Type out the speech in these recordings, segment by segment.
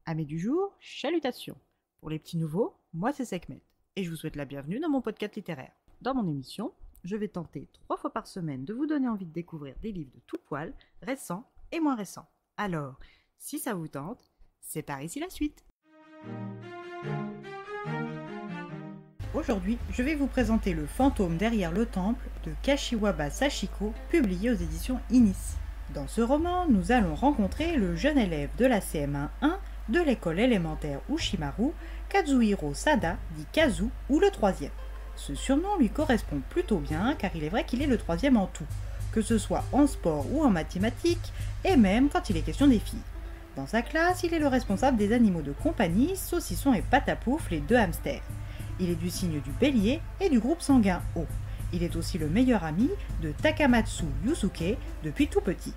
Amis du jour, chalutations. Pour les petits nouveaux, moi c'est Sekhmet et je vous souhaite la bienvenue dans mon podcast littéraire. Dans mon émission, je vais tenter 3 fois par semaine de vous donner envie de découvrir des livres de tout poil, récents et moins récents. Alors, si ça vous tente, c'est par ici la suite. Aujourd'hui, je vais vous présenter Le fantôme derrière le temple de Kashiwaba Sachiko, publié aux éditions Inis. Dans ce roman, nous allons rencontrer le jeune élève de la CM1 de l'école élémentaire Ushimaru, Kazuhiro Sada, dit Kazu, ou le troisième. Ce surnom lui correspond plutôt bien car il est vrai qu'il est le troisième en tout, que ce soit en sport ou en mathématiques, et même quand il est question des filles. Dans sa classe, il est le responsable des animaux de compagnie, Saucisson et Patapouf, les 2 hamsters. Il est du signe du bélier et du groupe sanguin O. Il est aussi le meilleur ami de Takamatsu Yusuke depuis tout petit.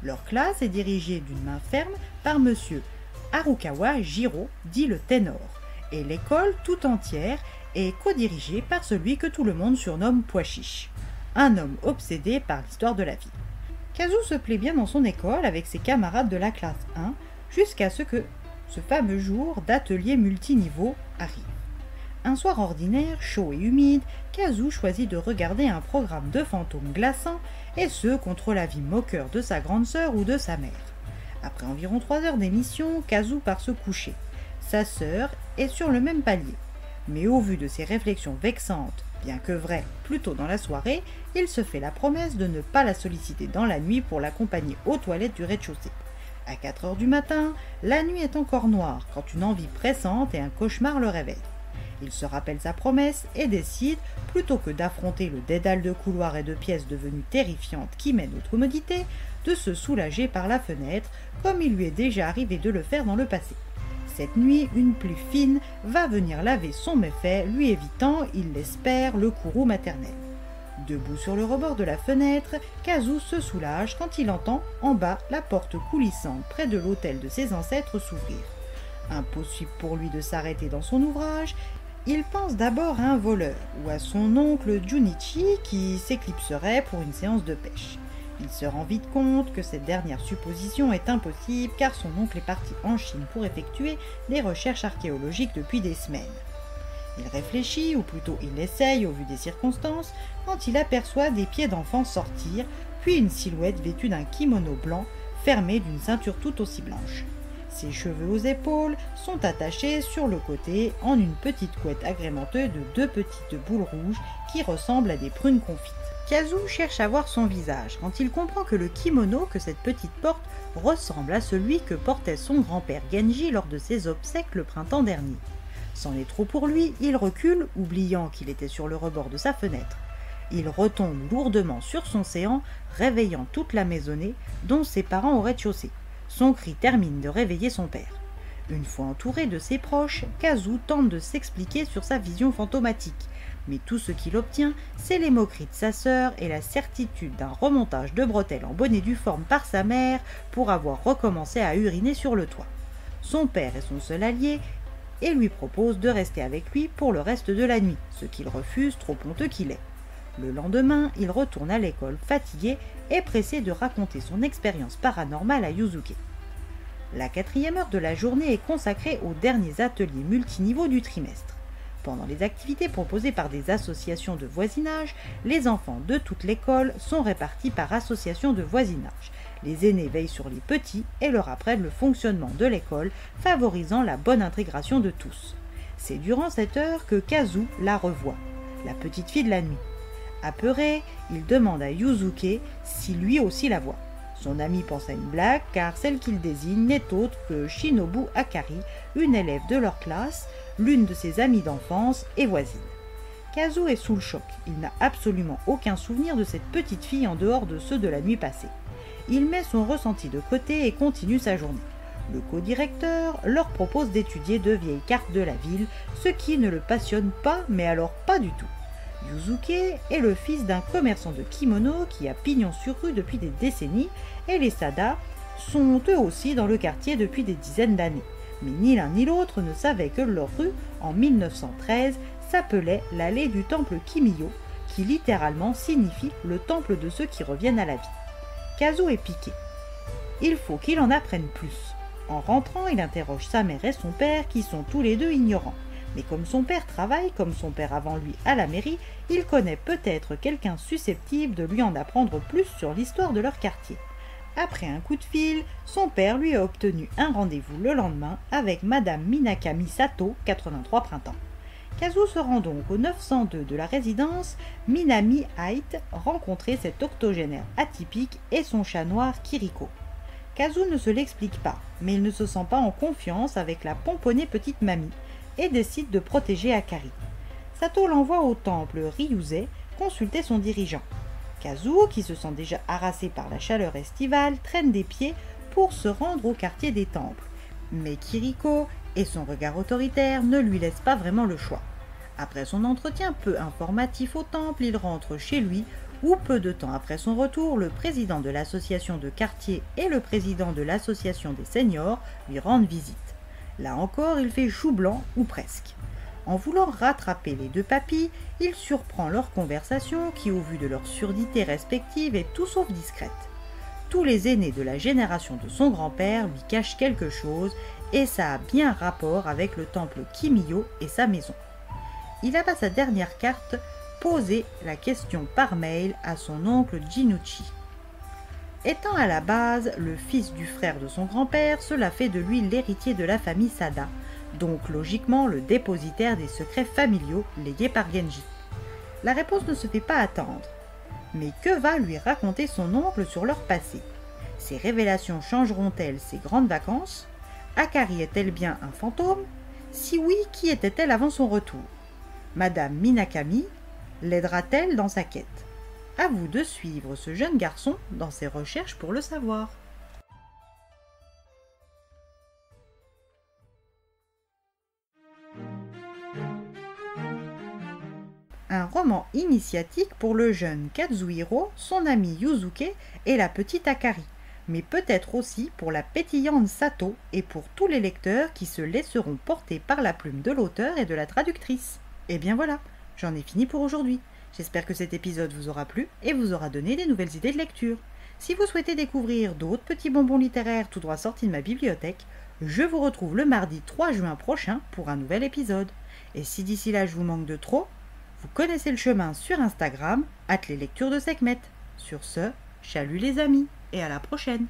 Leur classe est dirigée d'une main ferme par monsieur Harukawa Jiro, dit le ténor, et l'école tout entière est co-dirigée par celui que tout le monde surnomme Pois Chiche, un homme obsédé par l'histoire de la vie. Kazu se plaît bien dans son école avec ses camarades de la classe 1 jusqu'à ce que ce fameux jour d'atelier multiniveau arrive. Un soir ordinaire, chaud et humide, Kazu choisit de regarder un programme de fantômes glaçants, et ce contre l'avis moqueur de sa grande sœur ou de sa mère. Après environ 3 heures d'émission, Kazu part se coucher. Sa sœur est sur le même palier. Mais au vu de ses réflexions vexantes, bien que vraies plus tôt dans la soirée, il se fait la promesse de ne pas la solliciter dans la nuit pour l'accompagner aux toilettes du rez-de-chaussée. À 4 heures du matin, la nuit est encore noire quand une envie pressante et un cauchemar le réveillent. Il se rappelle sa promesse et décide, plutôt que d'affronter le dédale de couloirs et de pièces devenues terrifiantes qui mènent aux commodités, de se soulager par la fenêtre, comme il lui est déjà arrivé de le faire dans le passé. Cette nuit, une pluie fine va venir laver son méfait, lui évitant, il l'espère, le courroux maternel. Debout sur le rebord de la fenêtre, Kazu se soulage quand il entend, en bas, la porte coulissante près de l'autel de ses ancêtres s'ouvrir. Impossible pour lui de s'arrêter dans son ouvrage. Il pense d'abord à un voleur ou à son oncle Junichi qui s'éclipserait pour une séance de pêche. Il se rend vite compte que cette dernière supposition est impossible car son oncle est parti en Chine pour effectuer des recherches archéologiques depuis des semaines. Il réfléchit, ou plutôt il essaye au vu des circonstances, quand il aperçoit des pieds d'enfant sortir, puis une silhouette vêtue d'un kimono blanc fermé d'une ceinture tout aussi blanche. Ses cheveux aux épaules sont attachés sur le côté en une petite couette agrémentée de 2 petites boules rouges qui ressemblent à des prunes confites. Kazu cherche à voir son visage quand il comprend que le kimono que cette petite porte ressemble à celui que portait son grand-père Genji lors de ses obsèques le printemps dernier. C'en est trop pour lui, il recule, oubliant qu'il était sur le rebord de sa fenêtre. Il retombe lourdement sur son séant, réveillant toute la maisonnée, dont ses parents au rez-de-chaussée. Son cri termine de réveiller son père. Une fois entouré de ses proches, Kazu tente de s'expliquer sur sa vision fantomatique. Mais tout ce qu'il obtient, c'est les moqueries de sa sœur et la certitude d'un remontage de bretelles en bonnet due forme par sa mère pour avoir recommencé à uriner sur le toit. Son père est son seul allié et lui propose de rester avec lui pour le reste de la nuit, ce qu'il refuse, trop honteux qu'il est. Le lendemain, il retourne à l'école fatigué et pressé de raconter son expérience paranormale à Yusuke. La 4e heure de la journée est consacrée aux derniers ateliers multiniveaux du trimestre. Pendant les activités proposées par des associations de voisinage, les enfants de toute l'école sont répartis par association de voisinage. Les aînés veillent sur les petits et leur apprennent le fonctionnement de l'école, favorisant la bonne intégration de tous. C'est durant cette heure que Kazu la revoit, la petite fille de la nuit. Apeuré, il demande à Yusuke si lui aussi la voit. Son ami pense à une blague car celle qu'il désigne n'est autre que Shinobu Akari, une élève de leur classe, l'une de ses amies d'enfance et voisine. Kazu est sous le choc, il n'a absolument aucun souvenir de cette petite fille en dehors de ceux de la nuit passée. Il met son ressenti de côté et continue sa journée. Le co-directeur leur propose d'étudier de vieilles cartes de la ville, ce qui ne le passionne pas, mais alors pas du tout. Yusuke est le fils d'un commerçant de kimono qui a pignon sur rue depuis des décennies et les Sada sont eux aussi dans le quartier depuis des dizaines d'années. Mais ni l'un ni l'autre ne savaient que leur rue, en 1913, s'appelait l'allée du temple Kimiyo, qui littéralement signifie le temple de ceux qui reviennent à la vie. Kazu est piqué. Il faut qu'il en apprenne plus. En rentrant, il interroge sa mère et son père qui sont tous les deux ignorants. Mais comme son père travaille, comme son père avant lui à la mairie, il connaît peut-être quelqu'un susceptible de lui en apprendre plus sur l'histoire de leur quartier. Après un coup de fil, son père lui a obtenu un rendez-vous le lendemain avec Madame Minakami Sato, 83 printemps. Kazu se rend donc au 902 de la résidence Minami Height rencontrer cet octogénaire atypique et son chat noir Kiriko. Kazu ne se l'explique pas, mais il ne se sent pas en confiance avec la pomponnée petite mamie et décide de protéger Akari. Sato l'envoie au temple Ryusei consulter son dirigeant. Kazu, qui se sent déjà harassé par la chaleur estivale, traîne des pieds pour se rendre au quartier des temples. Mais Kiriko et son regard autoritaire ne lui laissent pas vraiment le choix. Après son entretien peu informatif au temple, il rentre chez lui où peu de temps après son retour, le président de l'association de quartier et le président de l'association des seniors lui rendent visite. Là encore, il fait chou blanc ou presque. En voulant rattraper les deux papis, il surprend leur conversation qui, au vu de leur surdité respective, est tout sauf discrète. Tous les aînés de la génération de son grand-père lui cachent quelque chose et ça a bien rapport avec le temple Kimiyo et sa maison. Il abat sa dernière carte, poser la question par mail à son oncle Jinuchi. Étant à la base le fils du frère de son grand-père, cela fait de lui l'héritier de la famille Sada, donc logiquement le dépositaire des secrets familiaux légués par Genji. La réponse ne se fait pas attendre. Mais que va lui raconter son oncle sur leur passé? Ces révélations changeront-elles ses grandes vacances? Akari est-elle bien un fantôme? Si oui, qui était-elle avant son retour? Madame Minakami l'aidera-t-elle dans sa quête? À vous de suivre ce jeune garçon dans ses recherches pour le savoir. Un roman initiatique pour le jeune Kazuhiro, son ami Yuzuke et la petite Akari, mais peut-être aussi pour la pétillante Sato et pour tous les lecteurs qui se laisseront porter par la plume de l'auteur et de la traductrice. Et bien voilà, j'en ai fini pour aujourd'hui. J'espère que cet épisode vous aura plu et vous aura donné des nouvelles idées de lecture. Si vous souhaitez découvrir d'autres petits bonbons littéraires tout droit sortis de ma bibliothèque, je vous retrouve le mardi 3 juin prochain pour un nouvel épisode. Et si d'ici là je vous manque de trop, vous connaissez le chemin sur Instagram, @leslectures de Sekhmet. Sur ce, chalut les amis et à la prochaine.